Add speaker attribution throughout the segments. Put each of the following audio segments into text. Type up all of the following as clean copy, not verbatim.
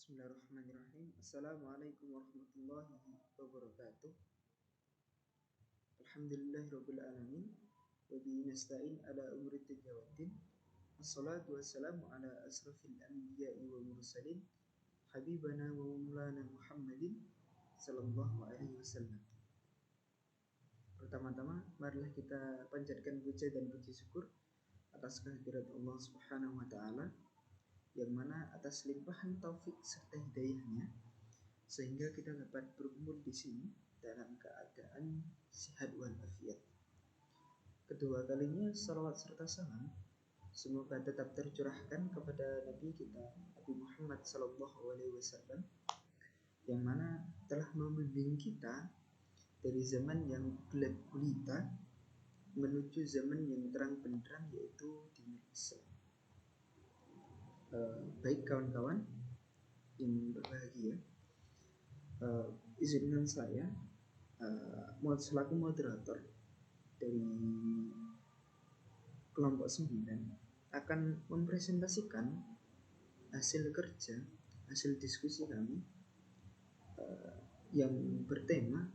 Speaker 1: Bismillahirrahmanirrahim. Assalamualaikum warahmatullahi wabarakatuh. Alhamdulillahirabbil alamin wa bihi nasta'in ala umuri dunya waddin. Wassalatu wassalamu ala asrafil anbiya'i wa mursalin habibana wa maulana Muhammadin sallallahu alaihi wasallam. Pertama-tama marilah kita panjatkan puja dan puji syukur atas kehadirat Allah Subhanahu wa taala, yang mana atas limpahan taufik serta hidayahnya sehingga kita dapat berkumpul di sini dalam keadaan sehat walafiat. Kedua kalinya salawat serta salam semoga tetap tercurahkan kepada Nabi kita Nabi Muhammad sallallahu alaihi wasallam, yang mana telah membimbing kita dari zaman yang gelap gulita menuju zaman yang terang benderang, yaitu dinul Islam. Baik kawan-kawan yang berbahagia, izinkan saya selaku moderator dari kelompok 9 akan mempresentasikan hasil kerja, hasil diskusi kami yang bertema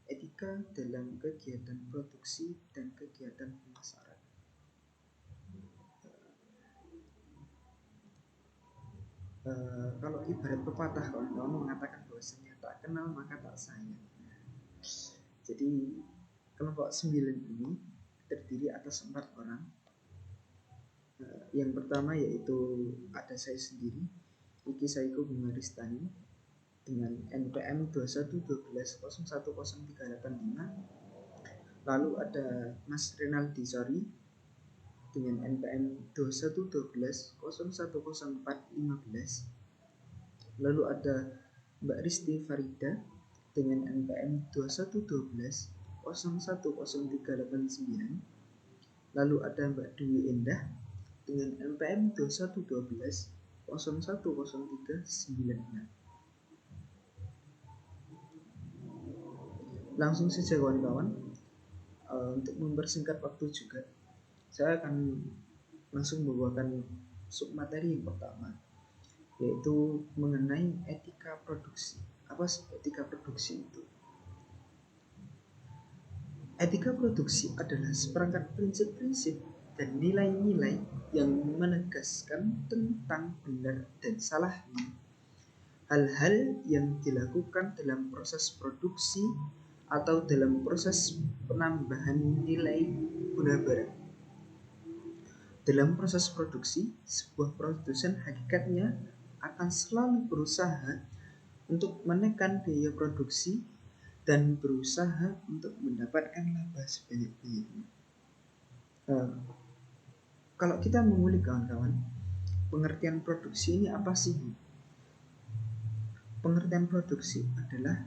Speaker 1: etika dalam kegiatan produksi dan kegiatan pemasaran. Kalau ibarat pepatah, kawan-kawan mengatakan bahwasanya tak kenal maka tak sayang. Jadi kelompok 9 ini terdiri atas 4 orang. Yang pertama yaitu ada saya sendiri, Iki Saiko Bimaristani, dengan NPM 2112010385. Lalu ada Mas Renaldi Sori dengan NPM 2112010415. Lalu ada Mbak Risti Farida dengan NPM 2112010389. Lalu ada Mbak Dwi Endah dengan NPM 2112010396. Langsung saja kawan-kawan, untuk mempersingkat waktu juga, saya akan langsung membawakan submateri yang pertama, yaitu mengenai etika produksi. Apa sih etika produksi itu? Etika produksi adalah seperangkat prinsip-prinsip dan nilai-nilai yang menegaskan tentang benar dan salahnya hal-hal yang dilakukan dalam proses produksi atau dalam proses penambahan nilai guna barang. Dalam proses produksi, sebuah produsen hakikatnya akan selalu berusaha untuk menekan biaya produksi dan berusaha untuk mendapatkan laba sebanyak-banyaknya. Kalau kita mengulik kawan-kawan, pengertian produksi ini apa sih? Pengertian produksi adalah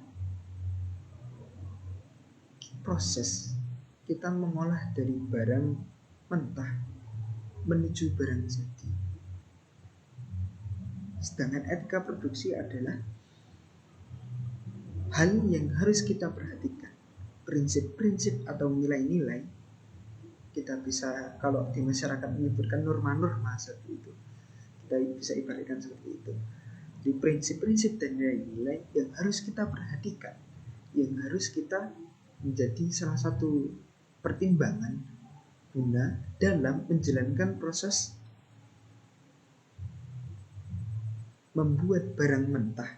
Speaker 1: proses kita mengolah dari barang mentah menuju barang jadi. Sedangkan etika produksi adalah hal yang harus kita perhatikan, prinsip-prinsip atau nilai-nilai. Kita bisa, kalau di masyarakat menyebutkan norma-norma seperti itu, kita bisa ibaratkan seperti itu. Di prinsip-prinsip dan nilai-nilai yang harus kita perhatikan, yang harus kita menjadi salah satu pertimbangan guna dalam menjalankan proses membuat barang mentah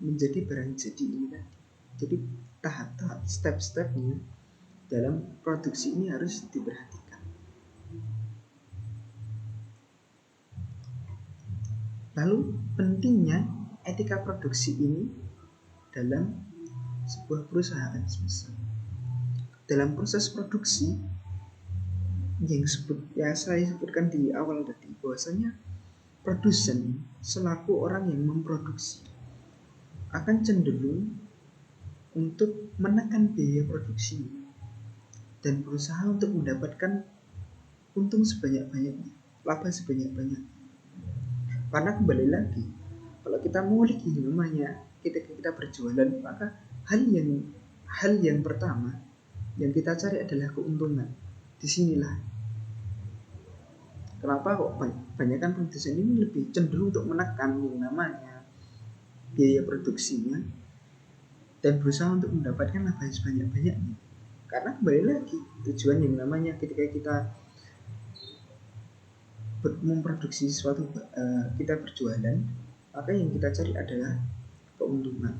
Speaker 1: menjadi barang jadi ini tadi. Jadi tahap-tahap, step-stepnya dalam produksi ini harus diperhatikan. Lalu pentingnya etika produksi ini dalam sebuah perusahaan. Dalam proses produksi yang saya sebutkan di awal tadi, bahwasanya produsen selaku orang yang memproduksi akan cenderung untuk menekan biaya produksi dan berusaha untuk mendapatkan untung sebanyak-banyaknya, laba sebanyak-banyaknya. Karena kembali lagi, kalau kita mengulik namanya kita berjualan, maka hal yang pertama yang kita cari adalah keuntungan. Disinilah Kenapa kok banyak kan produsen ini lebih cenderung untuk menekan yang namanya biaya produksinya dan berusaha untuk mendapatkan laba sebanyak-banyaknya. Karena kembali lagi tujuan yang namanya ketika kita memproduksi sesuatu, kita berjualan, maka yang kita cari adalah keuntungan.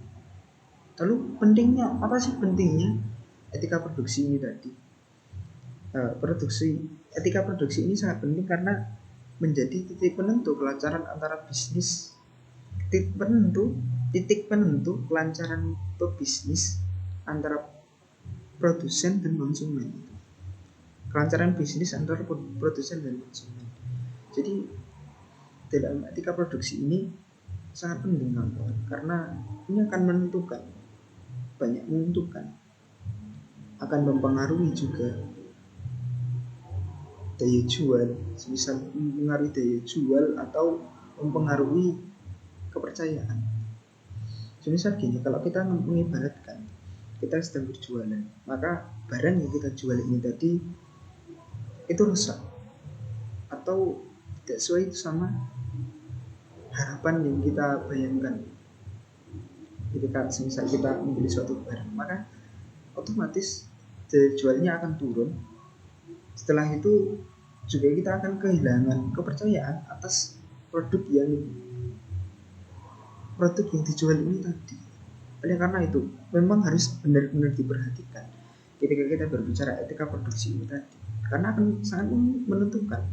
Speaker 1: Lalu pentingnya apa sih pentingnya etika produksi ini tadi? Etika produksi ini sangat penting karena menjadi titik penentu kelancaran antara bisnis, titik penentu kelancaran pebisnis antara produsen dan konsumen. Kelancaran bisnis antara produsen dan konsumen. Jadi dalam etika produksi ini sangat penting kawan-kawan, karena ini akan menentukan, banyak menentukan, akan mempengaruhi juga daya jual, semisal mempengaruhi daya jual atau mempengaruhi kepercayaan. Semisal gini, kalau kita mengibaratkan kita sedang berjualan, maka barang yang kita jual ini tadi itu rusak atau tidak sesuai sama harapan yang kita bayangkan. Ketika semisal kita membeli suatu barang, maka otomatis daya jualnya akan turun. Setelah itu juga kita akan kehilangan kepercayaan atas produk yang dijual ini tadi. Oleh karena itu, memang harus benar-benar diperhatikan ketika kita berbicara etika produksi ini tadi, karena akan sangat menentukan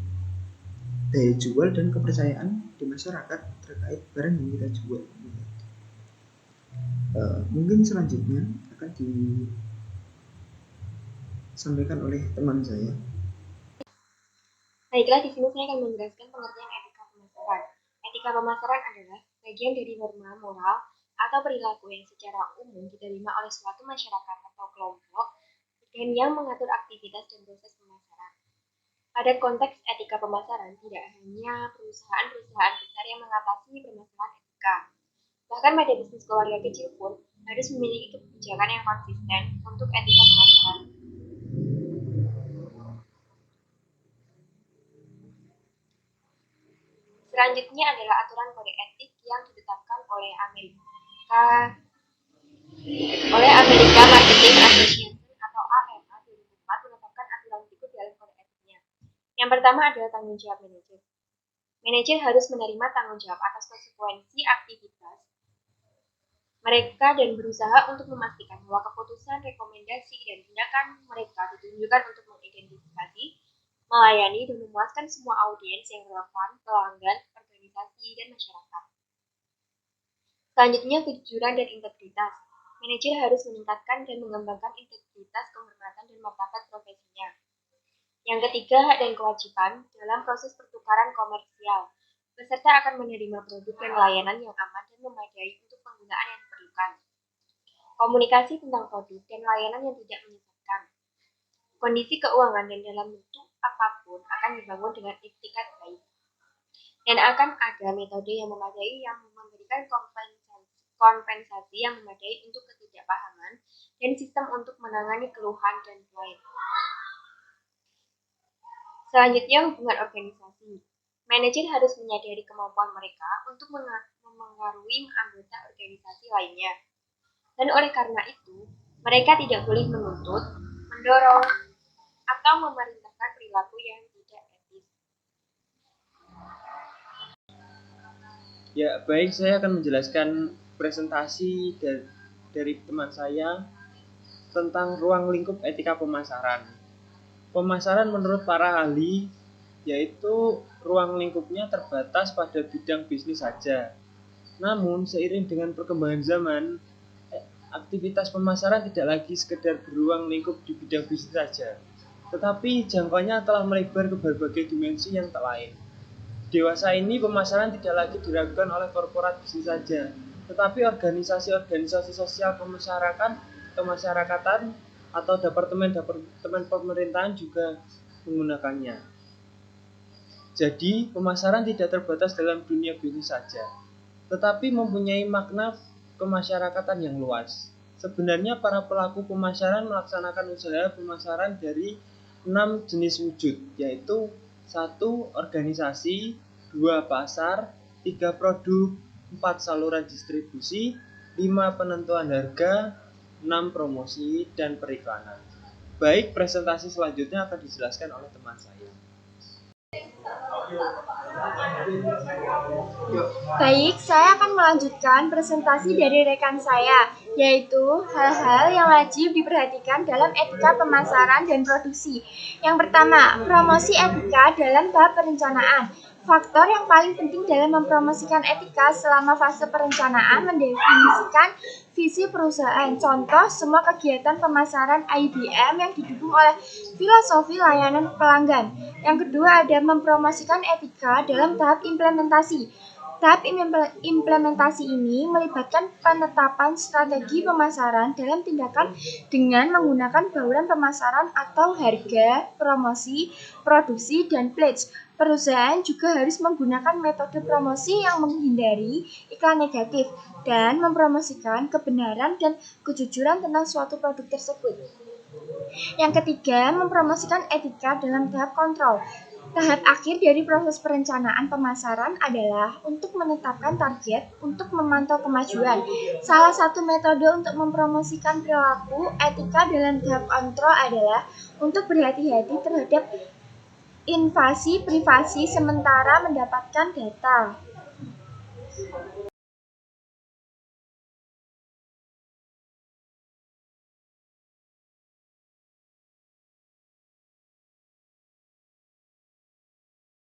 Speaker 1: daya jual dan kepercayaan di masyarakat terkait barang yang kita jual. Mungkin selanjutnya akan disampaikan oleh teman saya.
Speaker 2: Baiklah, di sini saya akan menjelaskan pengertian etika pemasaran. Etika pemasaran adalah bagian dari norma moral atau perilaku yang secara umum diterima oleh suatu masyarakat atau kelompok dan yang mengatur aktivitas dan proses pemasaran. Pada konteks etika pemasaran, tidak hanya perusahaan-perusahaan besar yang mengatasi permasalahan etika. Bahkan pada bisnis keluarga kecil pun harus memiliki kebijakan yang konsisten untuk etika pemasaran. Selanjutnya adalah aturan kode etik yang ditetapkan oleh American Marketing Association atau AMA 2004 menetapkan aturan berikut dalam kode etiknya. Yang pertama adalah tanggung jawab manajer. Manajer harus menerima tanggung jawab atas konsekuensi aktivitas mereka dan berusaha untuk memastikan bahwa keputusan, rekomendasi, dan tindakan mereka ditunjukkan untuk mengidentifikasi, melayani, dan memuaskan semua audiens yang relevan, pelanggan, organisasi, dan masyarakat. Selanjutnya, kejujuran dan integritas. Manajer harus meningkatkan dan mengembangkan integritas, kehormatan, dan martabat profesinya. Yang ketiga, hak dan kewajiban dalam proses pertukaran komersial. Peserta akan menerima produk dan layanan yang aman dan memadai untuk penggunaan yang diperlukan. Komunikasi tentang produk dan layanan yang tidak menyesatkan. Kondisi keuangan dan dalam bentuk apapun akan dibangun dengan itikat baik. Dan akan ada metode yang memadai yang memberikan kompensasi yang memadai untuk ketidakpahaman dan sistem untuk menangani keluhan dan klaim. Selanjutnya, hubungan organisasi. Manajer harus menyadari kemampuan mereka untuk memengaruhi anggota organisasi lainnya. Dan oleh karena itu, mereka tidak boleh menuntut, mendorong, atau memerintahkan perilaku yang tidak etis.
Speaker 3: Ya, baik, saya akan menjelaskan presentasi dari teman saya tentang ruang lingkup etika pemasaran. Pemasaran menurut para ahli yaitu ruang lingkupnya terbatas pada bidang bisnis saja. Namun seiring dengan perkembangan zaman, aktivitas pemasaran tidak lagi sekedar beruang lingkup di bidang bisnis saja, tetapi jangkauannya telah melebar ke berbagai dimensi yang tak lain. Dewasa ini pemasaran tidak lagi dilakukan oleh korporat bisnis saja, tetapi organisasi-organisasi sosial kemasyarakatan atau departemen pemerintahan juga menggunakannya. Jadi, pemasaran tidak terbatas dalam dunia bisnis saja, tetapi mempunyai makna kemasyarakatan yang luas. Sebenarnya para pelaku pemasaran melaksanakan usaha pemasaran dari 6 jenis wujud, yaitu 1. Organisasi, 2. Pasar, 3. Produk, 4. Saluran distribusi, 5. Penentuan harga, 6. Promosi dan periklanan. Baik, presentasi selanjutnya akan dijelaskan oleh teman saya.
Speaker 2: Baik, saya akan melanjutkan presentasi dari rekan saya, yaitu hal-hal yang wajib diperhatikan dalam etika pemasaran dan produksi. Yang pertama, promosi etika dalam tahap perencanaan. Faktor yang paling penting dalam mempromosikan etika selama fase perencanaan mendefinisikan visi perusahaan. Contoh, semua kegiatan pemasaran IBM yang didukung oleh filosofi layanan pelanggan. Yang kedua ada mempromosikan etika dalam tahap implementasi. Tahap implementasi ini melibatkan penetapan strategi pemasaran dalam tindakan dengan menggunakan bauran pemasaran atau harga, promosi, produksi, dan pledge. Perusahaan juga harus menggunakan metode promosi yang menghindari iklan negatif dan mempromosikan kebenaran dan kejujuran tentang suatu produk tersebut. Yang ketiga, mempromosikan etika dalam tahap kontrol. Tahap akhir dari proses perencanaan pemasaran adalah untuk menetapkan target untuk memantau kemajuan. Salah satu metode untuk mempromosikan perilaku etika dalam tahap kontrol adalah untuk berhati-hati terhadap invasi privasi sementara mendapatkan data.